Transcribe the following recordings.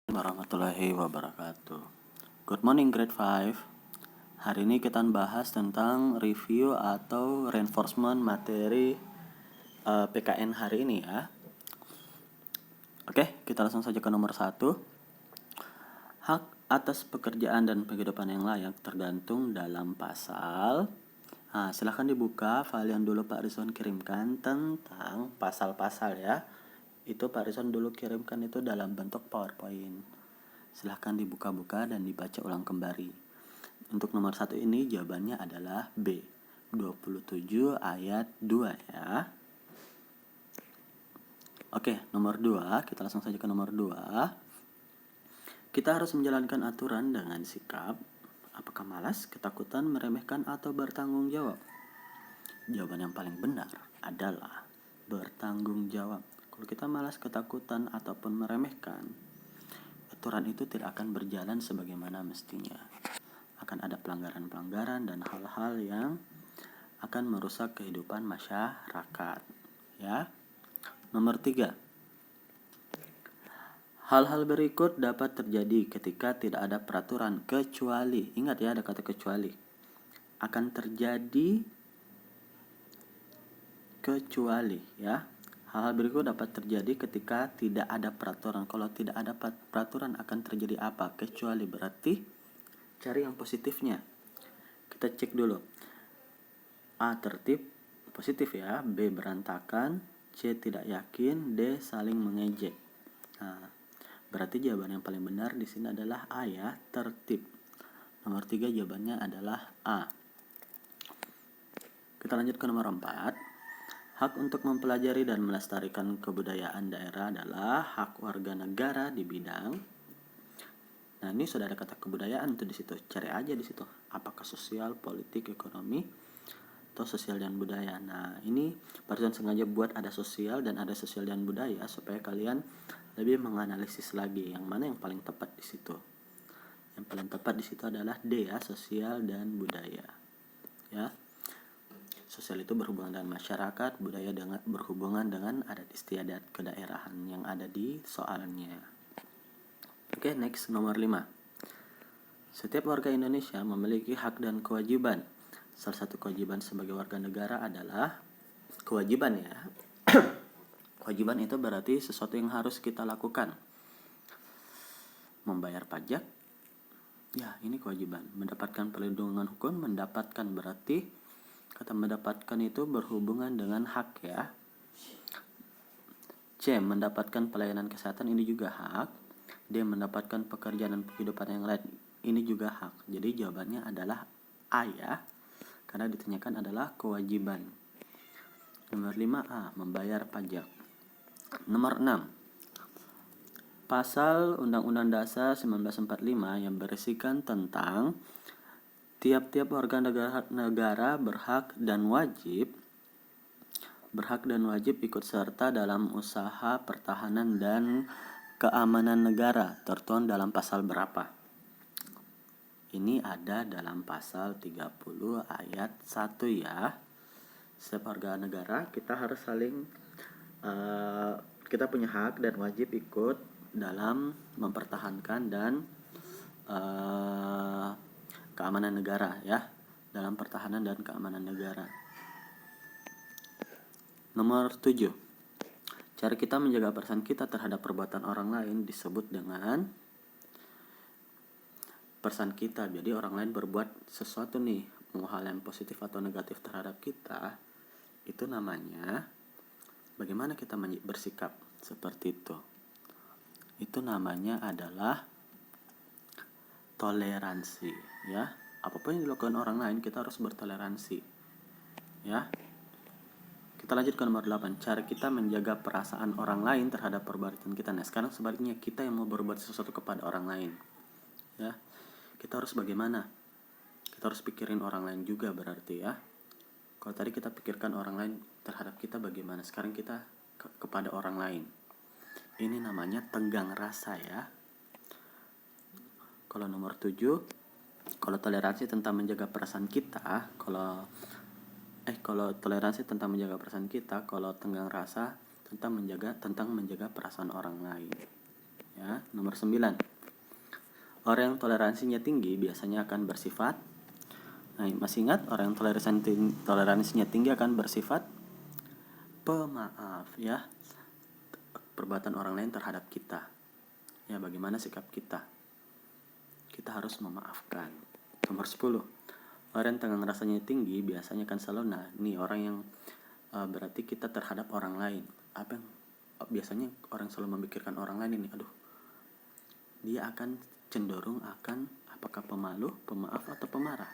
Warahmatullahi wabarakatuh. Good morning grade 5. Hari ini kita bahas tentang review atau reinforcement materi PKN hari ini ya. Oke, kita langsung saja ke nomor 1. Hak atas pekerjaan dan penghidupan yang layak tergantung dalam pasal. Silahkan dibuka file yang dulu Pak Rizwan kirimkan tentang pasal-pasal ya. Itu Pak Rizwan dulu kirimkan itu dalam bentuk PowerPoint. Silahkan dibuka-buka dan dibaca ulang kembali. Untuk nomor 1 ini jawabannya adalah B, 27 ayat 2 ya. Oke, nomor 2, kita langsung saja ke nomor 2. Kita harus menjalankan aturan dengan sikap, apakah malas, ketakutan, meremehkan, atau bertanggung jawab? Jawaban yang paling benar adalah bertanggung jawab. Kalau kita malas, ketakutan, ataupun meremehkan, aturan itu tidak akan berjalan sebagaimana mestinya. Akan ada pelanggaran-pelanggaran dan hal-hal yang akan merusak kehidupan masyarakat. Ya. Nomor 3. Hal-hal berikut dapat terjadi ketika tidak ada peraturan kecuali, ingat ya ada kata kecuali, akan terjadi kecuali ya. Hal-hal berikut dapat terjadi ketika tidak ada peraturan. Kalau tidak ada peraturan akan terjadi apa? Kecuali berarti cari yang positifnya. Kita cek dulu. A, tertib, positif ya. B, berantakan. C, tidak yakin. D, saling mengejek. Berarti jawaban yang paling benar di sini adalah A ya, tertib. Nomor 3 jawabannya adalah A. Kita lanjut ke nomor 4. Hak untuk mempelajari dan melestarikan kebudayaan daerah adalah hak warga negara di bidang. Nah, ini sudah ada kata kebudayaan tuh di situ. Cari aja di situ. Apakah sosial, politik, ekonomi, atau sosial dan budaya. Nah, ini Barusan sengaja buat ada sosial dan ada sosial dan budaya supaya kalian lebih menganalisis lagi yang mana yang paling tepat di situ. Yang paling tepat di situ adalah D ya, sosial dan budaya. Ya. Sosial itu berhubungan dengan masyarakat, budaya berhubungan dengan adat istiadat kedaerahan yang ada di soalnya. Oke, next nomor 5. Setiap warga Indonesia memiliki hak dan kewajiban. Salah satu kewajiban sebagai warga negara adalah kewajiban ya. Kewajiban itu berarti sesuatu yang harus kita lakukan. Membayar pajak, ya ini kewajiban. Mendapatkan perlindungan hukum, mendapatkan berarti kata mendapatkan itu berhubungan dengan hak ya. C, mendapatkan pelayanan kesehatan, ini juga hak. D, mendapatkan pekerjaan dan penghidupan yang lain, ini juga hak. Jadi jawabannya adalah A ya, karena ditanyakan adalah kewajiban. Nomor 5A, membayar pajak. Nomor 6. Pasal Undang-Undang Dasar 1945 yang berisikan tentang tiap-tiap warga negara berhak dan wajib ikut serta dalam usaha pertahanan dan keamanan negara. Tertuang dalam pasal berapa? Ini ada dalam pasal 30 ayat 1 ya. Setiap warga negara kita harus saling kita punya hak dan wajib ikut dalam mempertahankan dan keamanan negara ya, dalam pertahanan dan keamanan negara. Nomor 7. Cara kita menjaga perasaan kita terhadap perbuatan orang lain disebut dengan perasaan kita. Jadi orang lain berbuat sesuatu nih, mau hal yang positif atau negatif terhadap kita, itu namanya bagaimana kita bersikap seperti itu. Itu namanya adalah toleransi ya. Apapun yang dilakukan orang lain kita harus bertoleransi ya. Kita lanjut ke nomor 8. Cara kita menjaga perasaan orang lain terhadap perbuatan kita. Nah, sekarang sebaliknya kita yang mau berbuat sesuatu kepada orang lain ya. Kita harus bagaimana? Kita harus pikirin orang lain juga berarti ya. Kalau tadi kita pikirkan orang lain terhadap kita bagaimana, sekarang kita kepada orang lain. Ini namanya tenggang rasa ya. Kalau nomor 7, kalau toleransi tentang menjaga perasaan kita, kalau toleransi tentang menjaga perasaan kita, kalau tenggang rasa tentang menjaga perasaan orang lain. Ya, nomor 9. Orang yang toleransinya tinggi biasanya akan bersifat, nah, masih ingat orang yang toleransinya tinggi akan bersifat pemaaf ya. Perbuatan orang lain terhadap kita. Ya, bagaimana sikap kita? Kita harus memaafkan. Nomor 10. Orang yang tengah rasanya tinggi biasanya akan selalu, nah, ini orang yang berarti kita terhadap orang lain. Apa yang biasanya orang selalu memikirkan orang lain ini, aduh, dia akan cenderung akan apakah pemalu, pemaaf, atau pemarah.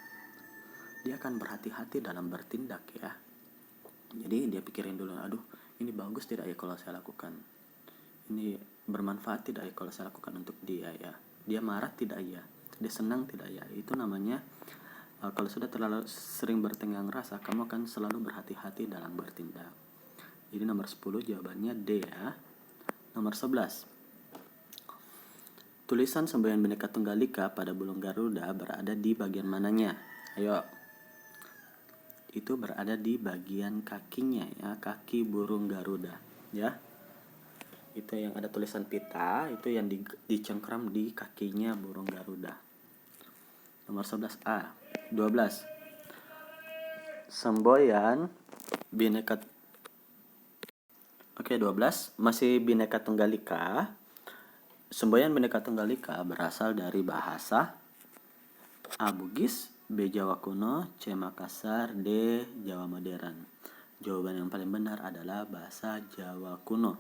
Dia akan berhati-hati dalam bertindak ya. Jadi dia pikirin dulu, aduh, ini bagus tidak ya kalau saya lakukan, ini bermanfaat tidak ya kalau saya lakukan untuk dia ya, dia marah tidak ya, dia senang tidak ya. Itu namanya kalau sudah terlalu sering bertenggang rasa, kamu akan selalu berhati-hati dalam bertindak. Jadi nomor 10 jawabannya D ya. Nomor 11. Tulisan semboyan Bhinneka Tunggal Ika pada burung Garuda berada di bagian mananya? Ayo. Itu berada di bagian kakinya ya, kaki burung Garuda ya. Itu yang ada tulisan pita, itu yang dicengkram di kakinya burung Garuda. Nomor 11A. 12. Semboyan Bhinneka 12 masih Bhinneka Tunggal Ika. Semboyan Bhinneka Tunggal Ika berasal dari bahasa A. Bugis, B. Jawa kuno, C. Makassar, D. Jawa modern. Jawaban yang paling benar adalah bahasa Jawa kuno.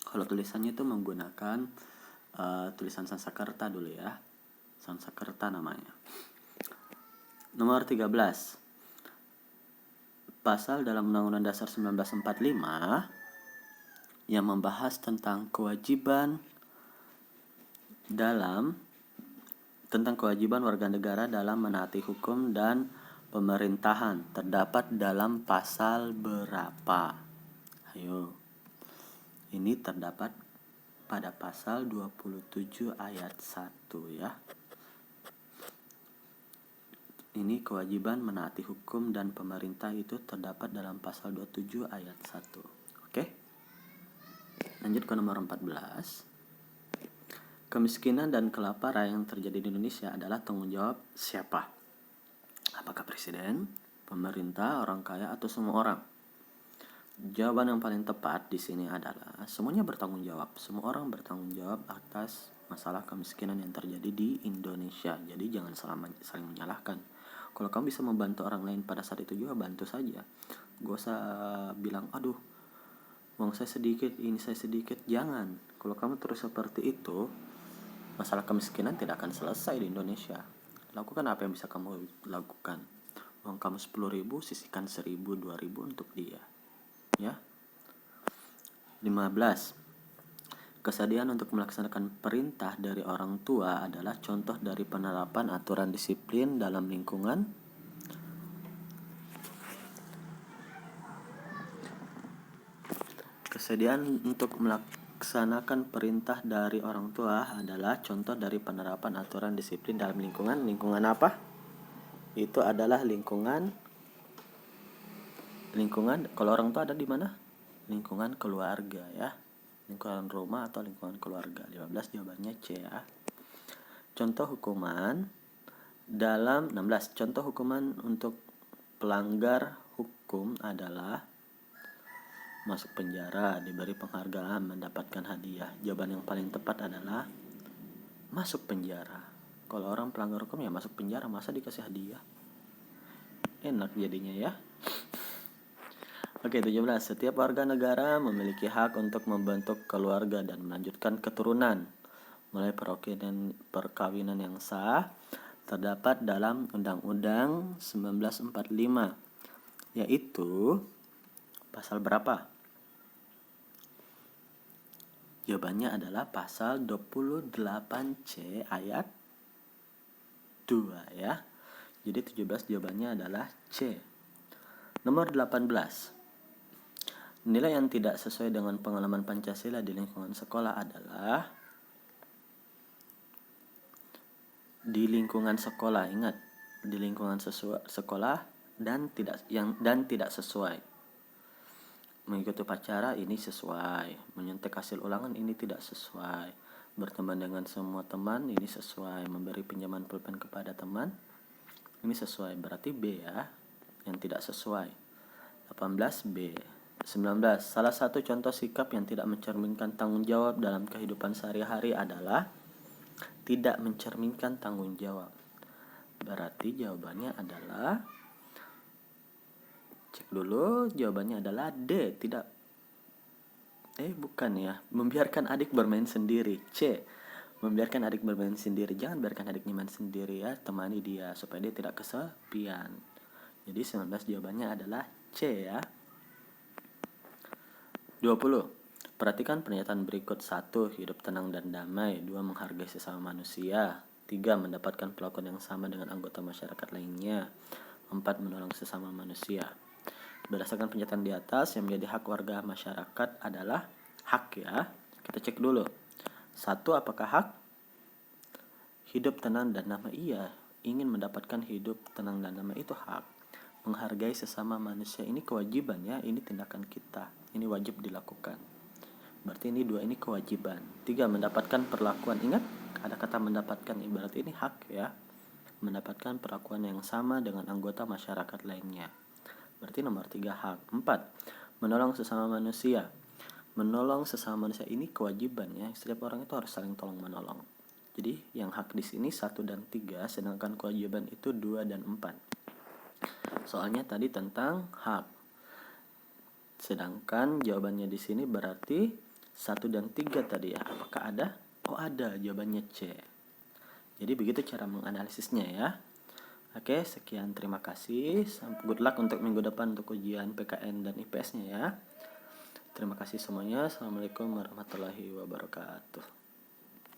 Kalau tulisannya itu menggunakan tulisan Sanskerta dulu ya. Sanskerta namanya. Nomor 13. Pasal dalam Undang-Undang Dasar 1945 yang membahas tentang kewajiban warga negara dalam menaati hukum dan pemerintahan terdapat dalam pasal berapa? Ayo. Ini terdapat pada pasal 27 ayat 1 ya. Ini kewajiban menaati hukum dan pemerintah itu terdapat dalam pasal 27 ayat 1. Oke? Lanjut ke nomor 14. Kemiskinan dan kelaparan yang terjadi di Indonesia adalah tanggung jawab siapa? Apakah presiden, pemerintah, orang kaya, atau semua orang? Jawaban yang paling tepat di sini adalah semuanya bertanggung jawab. Semua orang bertanggung jawab atas masalah kemiskinan yang terjadi di Indonesia. Jadi jangan saling menyalahkan. Kalau kamu bisa membantu orang lain pada saat itu juga, bantu saja. Gak usah bilang, aduh, uang saya sedikit, ini saya sedikit. Jangan. Kalau kamu terus seperti itu, masalah kemiskinan tidak akan selesai di Indonesia. Lakukan apa yang bisa kamu lakukan. Uang kamu 10.000, sisihkan 1.000, 2.000 untuk dia. Ya. 15. Kesediaan untuk melaksanakan perintah dari orang tua adalah contoh dari penerapan aturan disiplin dalam lingkungan. Kesediaan untuk melaksanakan perintah dari orang tua adalah contoh dari penerapan aturan disiplin dalam lingkungan. Lingkungan apa? Itu adalah lingkungan kalau orang tua ada di mana? Lingkungan keluarga ya. Lingkungan rumah atau lingkungan keluarga. 15 jawabannya C ya. Contoh hukuman dalam 16. Contoh hukuman untuk pelanggar hukum adalah masuk penjara, diberi penghargaan, mendapatkan hadiah. Jawaban yang paling tepat adalah masuk penjara. Kalau orang pelanggar hukum ya masuk penjara, masa dikasih hadiah? Enak jadinya ya. Oke, 17. Setiap warga negara memiliki hak untuk membentuk keluarga dan melanjutkan keturunan. Mulai perkawinan yang sah terdapat dalam Undang-Undang 1945, yaitu pasal berapa? Jawabannya adalah pasal 28C ayat 2 ya. Jadi 17 jawabannya adalah C. Nomor 18. Nilai yang tidak sesuai dengan pengalaman Pancasila di lingkungan sekolah adalah di lingkungan sekolah. Ingat, di lingkungan sekolah dan tidak sesuai. Mengikuti upacara ini sesuai, menyuntik hasil ulangan ini tidak sesuai, berteman dengan semua teman, ini sesuai. Memberi pinjaman pulpen kepada teman, ini sesuai. Berarti B ya, yang tidak sesuai. 18B. 19. Salah satu contoh sikap yang tidak mencerminkan tanggung jawab dalam kehidupan sehari-hari adalah tidak mencerminkan tanggung jawab. Berarti jawabannya adalah, cek dulu, jawabannya adalah D. Bukan ya, membiarkan adik bermain sendiri. C. Membiarkan adik bermain sendiri. Jangan biarkan adiknya main sendiri ya, temani dia supaya dia tidak kesepian. Jadi 19 jawabannya adalah C ya. 20. Perhatikan pernyataan berikut. 1. Hidup tenang dan damai. 2. Menghargai sesama manusia. 3. Mendapatkan perlakuan yang sama dengan anggota masyarakat lainnya. 4. Menolong sesama manusia. Berdasarkan pernyataan di atas, yang menjadi hak warga masyarakat adalah hak ya. Kita cek dulu. 1. Apakah hak? Hidup tenang dan damai. Iya, ingin mendapatkan hidup tenang dan damai itu hak. Menghargai sesama manusia ini kewajiban ya, ini tindakan kita, ini wajib dilakukan. Berarti ini 2 ini kewajiban. 3. Mendapatkan perlakuan. Ingat ada kata mendapatkan, berarti ini hak ya. Mendapatkan perlakuan yang sama dengan anggota masyarakat lainnya. Berarti nomor 3 hak. 4. Menolong sesama manusia. Menolong sesama manusia ini kewajiban ya. Setiap orang itu harus saling tolong menolong. Jadi yang hak di sini 1 dan 3, sedangkan kewajiban itu 2 dan 4. Soalnya tadi tentang hak. Sedangkan jawabannya di sini berarti 1 dan 3 tadi ya. Apakah ada? Oh ada, jawabannya C. Jadi begitu cara menganalisisnya ya. Oke, sekian, terima kasih. Good luck untuk minggu depan untuk ujian PKN dan IPS-nya ya. Terima kasih semuanya. Assalamualaikum warahmatullahi wabarakatuh.